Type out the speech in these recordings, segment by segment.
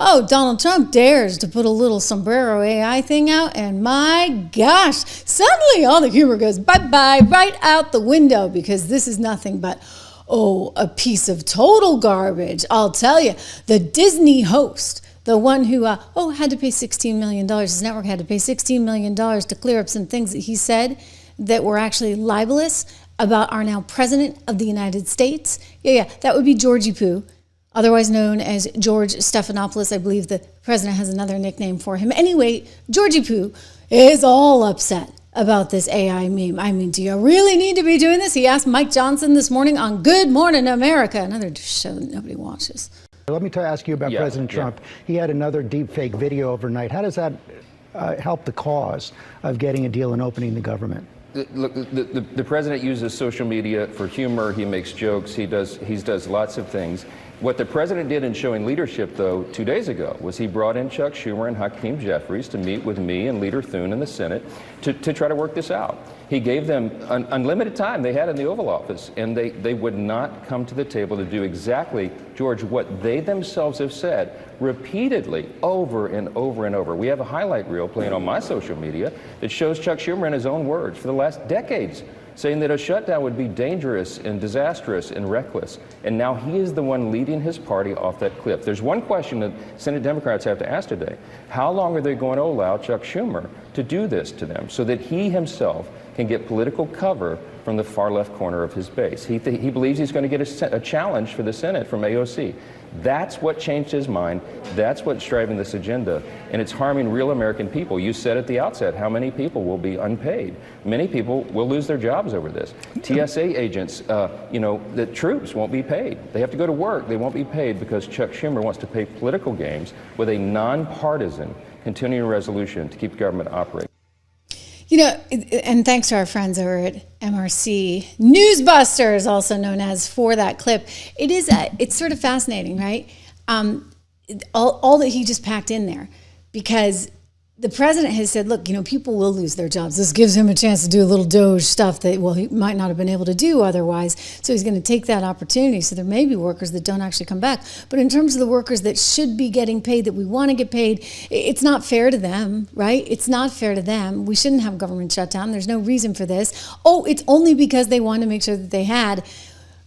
Oh, Donald Trump dares to put a little Sombrero AI thing out, and my gosh, suddenly all the humor goes bye-bye right out the window, because this is nothing but, a piece of total garbage. I'll tell you, the Disney host, the one who, had to pay $16 million. His network had to pay $16 million to clear up some things that he said that were actually libelous about our now President of the United States. Yeah, that would be Georgie Poo, otherwise known as George Stephanopoulos. I believe the president has another nickname for him. Anyway, Georgie Poo is all upset about this AI meme. I mean, do you really need to be doing this? He asked Mike Johnson this morning on Good Morning America, another show that nobody watches. Let me ask you about President Trump. He had another deepfake video overnight. How does that help the cause of getting a deal and opening the government? Look, the president uses social media for humor. He makes jokes. He does lots of things. What the president did in showing leadership, though, 2 days ago, was he brought in Chuck Schumer and Hakeem Jeffries to meet with me and Leader Thune in the Senate to try to work this out. He gave them unlimited time they had in the Oval Office, and they would not come to the table to do exactly, George, what they themselves have said repeatedly over and over and over. We have a highlight reel playing on my social media that shows Chuck Schumer in his own words for the last decades saying that a shutdown would be dangerous and disastrous and reckless. And now he is the one leading his party off that cliff. There's one question that Senate Democrats have to ask today. How long are they going to allow Chuck Schumer to do this to them so that he himself can get political cover from the far left corner of his base? He believes he's going to get a challenge for the Senate from AOC. That's what changed his mind. That's what's driving this agenda. And it's harming real American people. You said at the outset how many people will be unpaid. Many people will lose their jobs over this. TSA agents, the troops won't be paid. They have to go to work. They won't be paid because Chuck Schumer wants to play political games with a nonpartisan continuing resolution to keep government operating. You know, and thanks to our friends over at MRC Newsbusters, also known as, for that clip. It's sort of fascinating, right? All that he just packed in there, because the president has said, look, people will lose their jobs. This gives him a chance to do a little Doge stuff that, he might not have been able to do otherwise. So he's going to take that opportunity. So there may be workers that don't actually come back. But in terms of the workers that should be getting paid, that we want to get paid, it's not fair to them, right? It's not fair to them. We shouldn't have government shutdown. There's no reason for this. It's only because they wanted to make sure that they had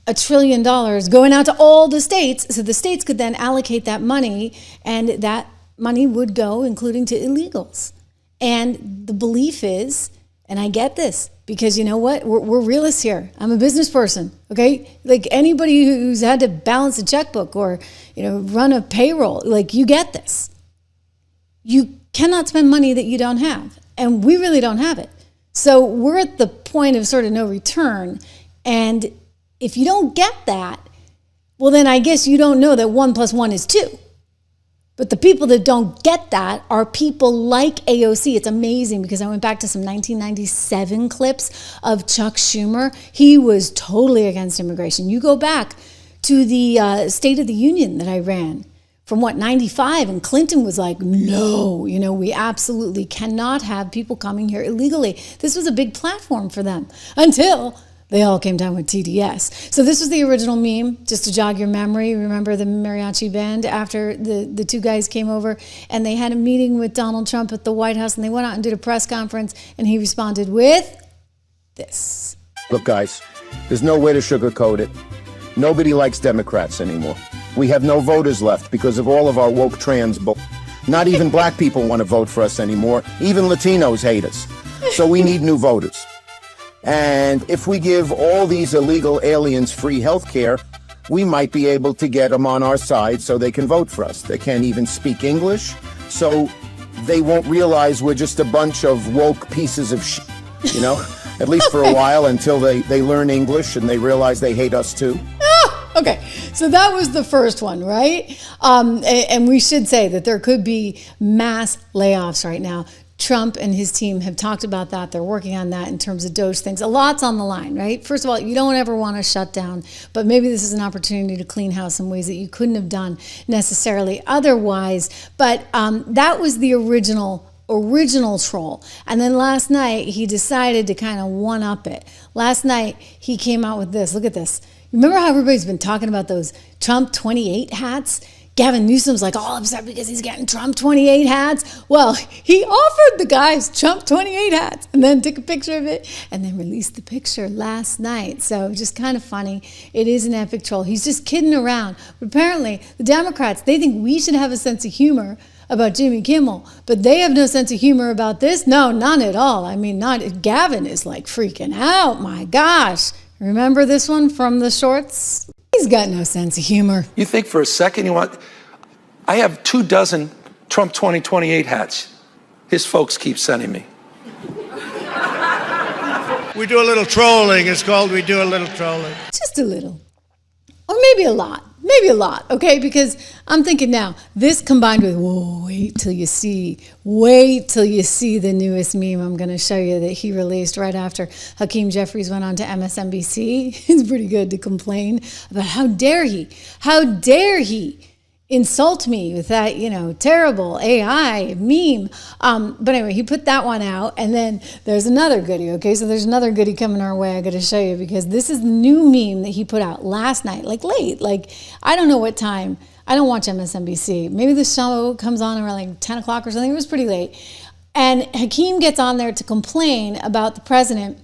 $1 trillion going out to all the states, so the states could then allocate that money, and that money would go, including to illegals. And the belief is, and I get this, because you know what? We're realists here. I'm a business person, okay? Like anybody who's had to balance a checkbook or, run a payroll, you get this. You cannot spend money that you don't have. And we really don't have it. So we're at the point of sort of no return. And if you don't get that, well, then I guess you don't know that 1 + 1 is 2. But the people that don't get that are people like AOC. It's amazing, because I went back to some 1997 clips of Chuck Schumer. He was totally against immigration. You go back to the State of the Union that I ran from 95, and Clinton was like, no, we absolutely cannot have people coming here illegally. This was a big platform for them until they all came down with TDS. So this was the original meme, just to jog your memory. Remember the mariachi band after the two guys came over and they had a meeting with Donald Trump at the White House, and they went out and did a press conference, and he responded with this. Look, guys, there's no way to sugarcoat it. Nobody likes Democrats anymore. We have no voters left because of all of our woke trans bull. Not even black people want to vote for us anymore. Even Latinos hate us. So we need new voters. And if we give all these illegal aliens free health care, we might be able to get them on our side so they can vote for us. They can't even speak English, so they won't realize we're just a bunch of woke pieces of shit, at least for a while, until they learn English and they realize they hate us too. Okay, so that was the first one, right? And we should say that there could be mass layoffs right now. Trump and his team have talked about that. They're working on that in terms of Doge things. A lot's on the line, right? First of all, you don't ever want to shut down, but maybe this is an opportunity to clean house in ways that you couldn't have done necessarily otherwise. But that was the original troll. And then last night, he decided to kind of one-up it. Last night, he came out with this. Look at this. Remember how everybody's been talking about those Trump 28 hats? Gavin Newsom's like all upset because he's getting Trump 28 hats. Well, he offered the guys Trump 28 hats and then took a picture of it and then released the picture last night. So just kind of funny. It is an epic troll. He's just kidding around. But apparently the Democrats, they think we should have a sense of humor about Jimmy Kimmel, but they have no sense of humor about this. No, none at all. I mean, Gavin is like freaking out. My gosh. Remember this one from the shorts? He's got no sense of humor. You think for a second I have 24 Trump 2028 hats. His folks keep sending me. We do a little trolling. It's called we do a little trolling. Just a little. Or maybe a lot. Maybe a lot, okay? Because I'm thinking now, this combined with, whoa, wait till you see the newest meme I'm going to show you that he released right after Hakeem Jeffries went on to MSNBC. It's pretty good to complain about how dare he insult me with that, terrible AI meme. But anyway, he put that one out, and then there's another goodie, okay? So there's another goodie coming our way I got to show you, because this is the new meme that he put out last night, like late, like I don't know what time. I don't watch MSNBC. Maybe the show comes on around like 10 o'clock or something. It was pretty late. And Hakeem gets on there to complain about the president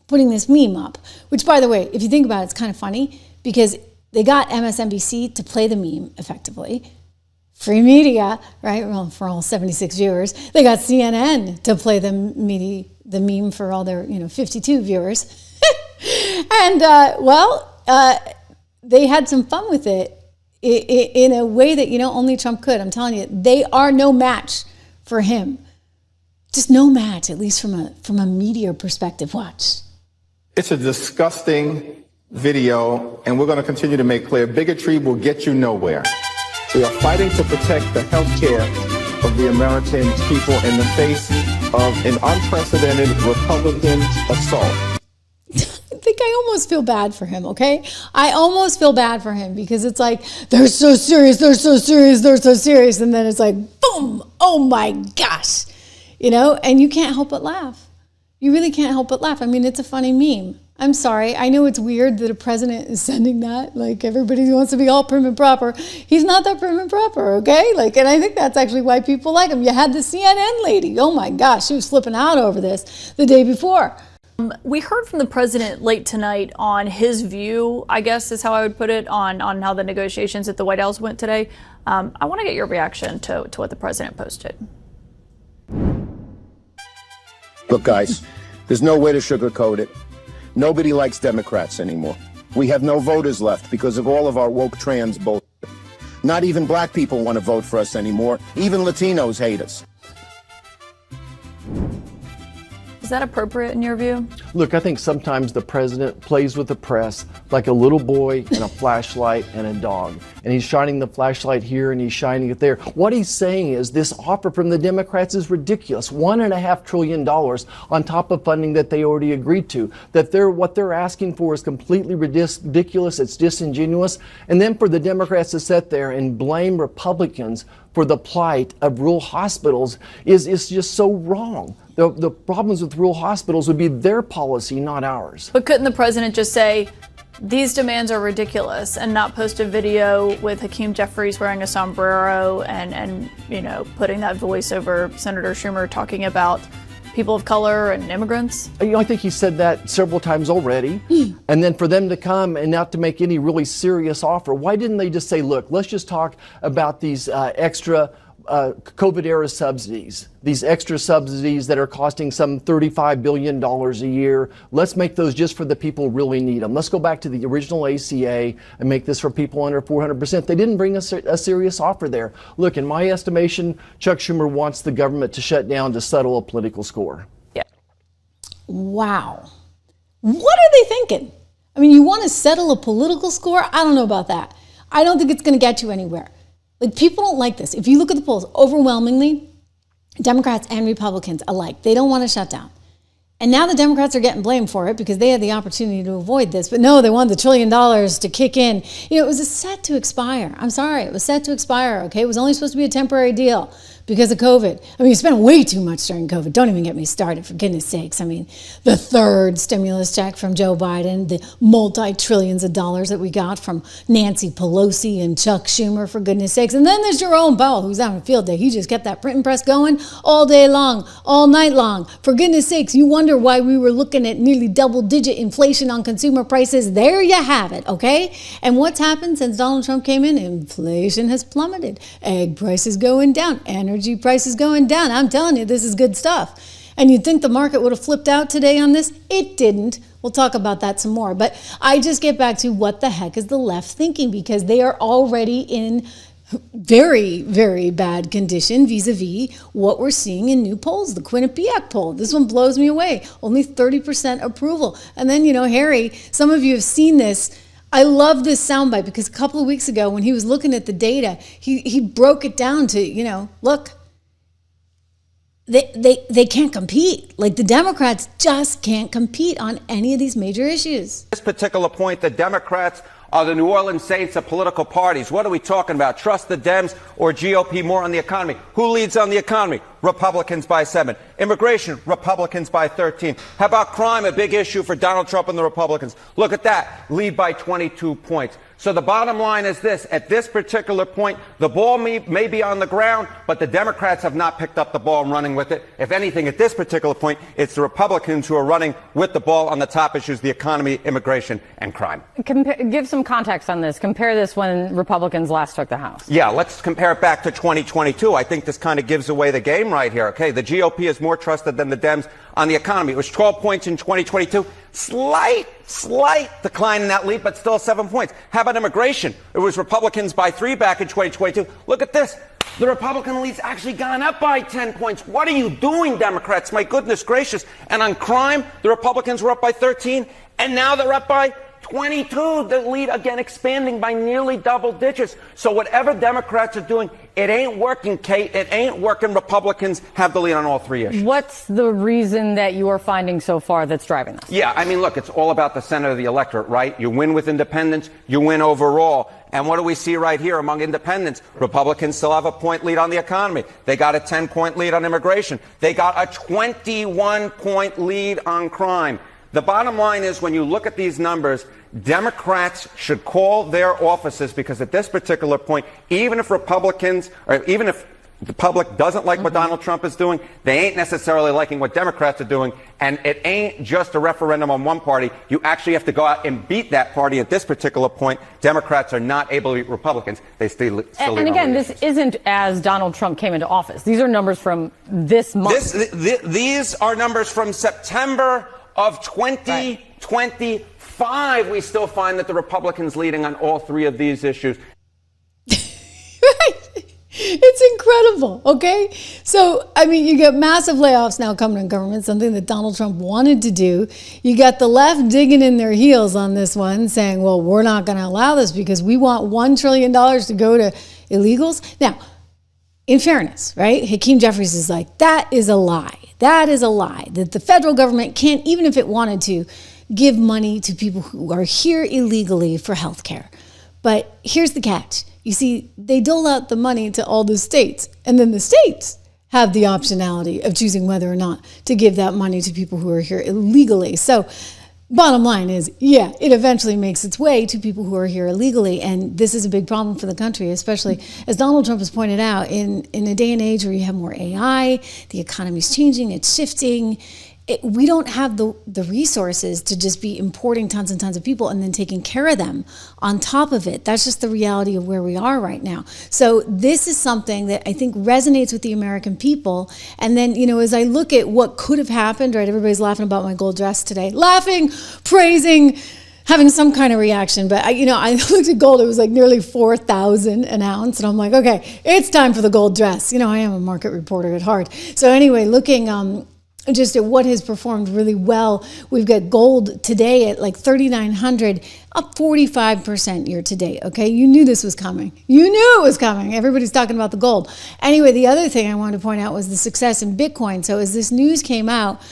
putting this meme up, which, by the way, if you think about it, it's kind of funny because they got MSNBC to play the meme effectively. Free media, right? Well, for all 76 viewers. They got CNN to play the meme for all their 52 viewers. And they had some fun with it in a way that only Trump could. I'm telling you, they are no match for him. Just no match, at least from a media perspective. Watch. It's a disgusting video, and we're going to continue to make clear bigotry will get you nowhere. We are fighting to protect the health care of the American people in the face of an unprecedented Republican assault. I think I almost feel bad for him, okay? I almost feel bad for him because it's like, they're so serious, and then it's like, boom, oh my gosh, and you can't help but laugh. You really can't help but laugh. I mean, it's a funny meme. I'm sorry. I know it's weird that a president is sending that. Like, everybody wants to be all prim and proper. He's not that prim and proper, okay? And I think that's actually why people like him. You had the CNN lady. Oh, my gosh. She was flipping out over this the day before. We heard from the president late tonight on his view, I guess is how I would put it, on how the negotiations at the White House went today. I want to get your reaction to what the president posted. Look, guys, there's no way to sugarcoat it. Nobody likes Democrats anymore. We have no voters left because of all of our woke trans bullshit. Not even black people want to vote for us anymore. Even Latinos hate us. Is that appropriate in your view? Look, I think sometimes the president plays with the press like a little boy and a flashlight and a dog. And he's shining the flashlight here and he's shining it there. What he's saying is this offer from the Democrats is ridiculous. $1.5 trillion on top of funding that they already agreed to. That what they're asking for is completely ridiculous. It's disingenuous. And then for the Democrats to sit there and blame Republicans for the plight of rural hospitals is just so wrong. The problems with rural hospitals would be their policy, not ours. But couldn't the president just say, these demands are ridiculous, and not post a video with Hakeem Jeffries wearing a sombrero and putting that voice over Senator Schumer talking about people of color and immigrants? I think he said that several times already. And then for them to come and not to make any really serious offer, why didn't they just say, look, let's just talk about these extra COVID-era subsidies, these extra subsidies that are costing some $35 billion a year. Let's make those just for the people who really need them. Let's go back to the original ACA and make this for people under 400%. They didn't bring a serious offer there. Look, in my estimation, Chuck Schumer wants the government to shut down to settle a political score. Yeah. Wow. What are they thinking? I mean, you want to settle a political score? I don't know about that. I don't think it's going to get you anywhere. People don't like this. If you look at the polls, overwhelmingly, Democrats and Republicans alike, they don't want to shut down. And now the Democrats are getting blamed for it because they had the opportunity to avoid this. But no, they wanted the $1 trillion to kick in. It was set to expire. I'm sorry, it was set to expire, okay? It was only supposed to be a temporary deal. because of COVID. I mean, you spent way too much during COVID. Don't even get me started, for goodness sakes. I mean, the third stimulus check from Joe Biden, the multi-trillions of dollars that we got from Nancy Pelosi and Chuck Schumer, for goodness sakes. And then there's Jerome Powell, who's having a field day. He just kept that printing press going all day long, all night long. For goodness sakes, you wonder why we were looking at nearly double-digit inflation on consumer prices. There you have it, okay? And what's happened since Donald Trump came in? Inflation has plummeted. Egg prices going down. Energy prices going down. I'm telling you, this is good stuff. And you'd think the market would have flipped out today on this. It didn't. We'll talk about that some more. But I just get back to what the heck is the left thinking, because they are already in very, very bad condition vis-a-vis what we're seeing in new polls. The Quinnipiac poll, this one blows me away. Only 30% approval. And then, Harry, some of you have seen this. I love this soundbite because a couple of weeks ago when he was looking at the data, he broke it down to, look, they can't compete. Like, the Democrats just can't compete on any of these major issues. At this particular point, the Democrats are the New Orleans Saints of political parties. What are we talking about? Trust the Dems or GOP more on the economy? Who leads on the economy? Republicans by 7. Immigration, Republicans by 13. How about crime, a big issue for Donald Trump and the Republicans? Look at that, lead by 22 points. So the bottom line is this: at this particular point, the ball may be on the ground, but the Democrats have not picked up the ball and running with it. If anything, at this particular point, it's the Republicans who are running with the ball on the top issues: the economy, immigration, and crime. Give some context on this. Compare this when Republicans last took the House. Yeah, let's compare it back to 2022. I think this kind of gives away the game right here. Okay, the GOP is more trusted than the Dems on the economy. It was 12 points in 2022. Slight decline in that lead, but still 7 points. How about immigration? It was Republicans by 3 back in 2022. Look at this. The Republican lead's actually gone up by 10 points. What are you doing, Democrats? My goodness gracious. And on crime, the Republicans were up by 13, and now they're up by 22. The lead again expanding by nearly double digits. So whatever Democrats are doing, it ain't working, Kate. It ain't working. Republicans have the lead on all 3 issues. What's the reason that you are finding so far that's driving this? Yeah, I mean, look, it's all about the center of the electorate, right? You win with independents, you win overall. And what do we see right here among independents? Republicans still have a point lead on the economy. They got a 10-point lead on immigration. They got a 21-point lead on crime. The bottom line is, when you look at these numbers, Democrats should call their offices, because at this particular point, even if Republicans, or even if the public doesn't like what Donald Trump is doing, they ain't necessarily liking what Democrats are doing. And it ain't just a referendum on one party. You actually have to go out and beat that party. At this particular point, Democrats are not able to beat Republicans. They still lead. And again, this isn't as Donald Trump came into office. These are numbers from this month. These are numbers from September of 2025. Right. We still find that the Republicans leading on all 3 of these issues. Right. It's incredible, okay? So, I mean, you get massive layoffs now coming in government, something that Donald Trump wanted to do. You got the left digging in their heels on this one, saying, well, we're not going to allow this because we want $1 trillion to go to illegals. Now, in fairness, right, Hakeem Jeffries is like, that is a lie. That is a lie. That the federal government can't, even if it wanted to, give money to people who are here illegally for health care. But here's the catch. You see, they dole out the money to all the states, and then the states have the optionality of choosing whether or not to give that money to people who are here illegally. So bottom line is, yeah, it eventually makes its way to people who are here illegally, and this is a big problem for the country, especially as Donald Trump has pointed out, in a day and age where you have more AI, the economy's changing, it's shifting. We don't have the resources to just be importing tons and tons of people and then taking care of them on top of it. That's just the reality of where we are right now. So this is something that I think resonates with the American people. And then, as I look at what could have happened, right, everybody's laughing about my gold dress today, laughing, praising, having some kind of reaction. But I looked at gold, it was like nearly 4,000 an ounce. And I'm like, okay, it's time for the gold dress. I am a market reporter at heart. So anyway, looking just at what has performed really well. We've got gold today at like 3,900, up 45% year to date. Okay, you knew this was coming. You knew it was coming. Everybody's talking about the gold. Anyway, the other thing I wanted to point out was the success in Bitcoin. So as this news came out,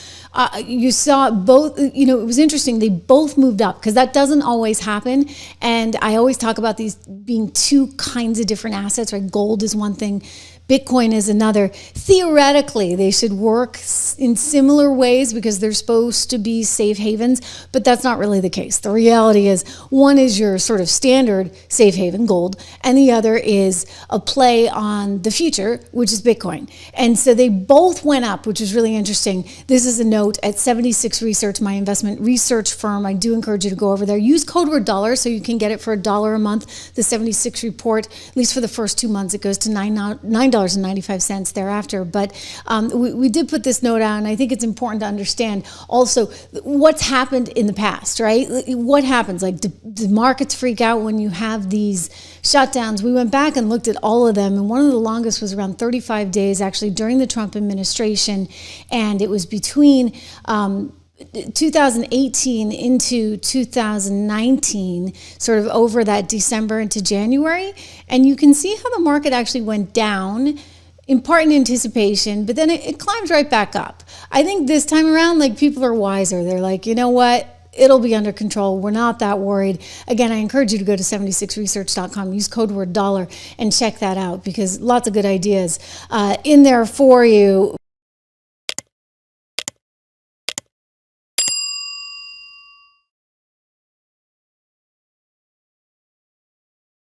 you saw both, it was interesting. They both moved up because that doesn't always happen. And I always talk about these being 2 kinds of different assets, right? Gold is one thing. Bitcoin is another. Theoretically, they should work in similar ways because they're supposed to be safe havens, but that's not really the case. The reality is one is your sort of standard safe haven, gold, and the other is a play on the future, which is Bitcoin. And so they both went up, which is really interesting. This is a note at 76 Research, my investment research firm. I do encourage you to go over there. Use code word dollar so you can get it for $1 a month. The 76 report, at least for the first 2 months, it goes to $9.95 thereafter. But we did put this note out, and I think it's important to understand also what's happened in the past, right? What happens? Like, do markets freak out when you have these shutdowns? We went back and looked at all of them, and one of the longest was around 35 days, actually, during the Trump administration, and it was between 2018 into 2019, sort of over that December into January. And you can see how the market actually went down, in part in anticipation, but then it climbs right back up. I think this time around, like, people are wiser. They're like, you know what? It'll be under control. We're not that worried. Again, I encourage you to go to 76research.com, use code word dollar, and check that out because lots of good ideas in there for you.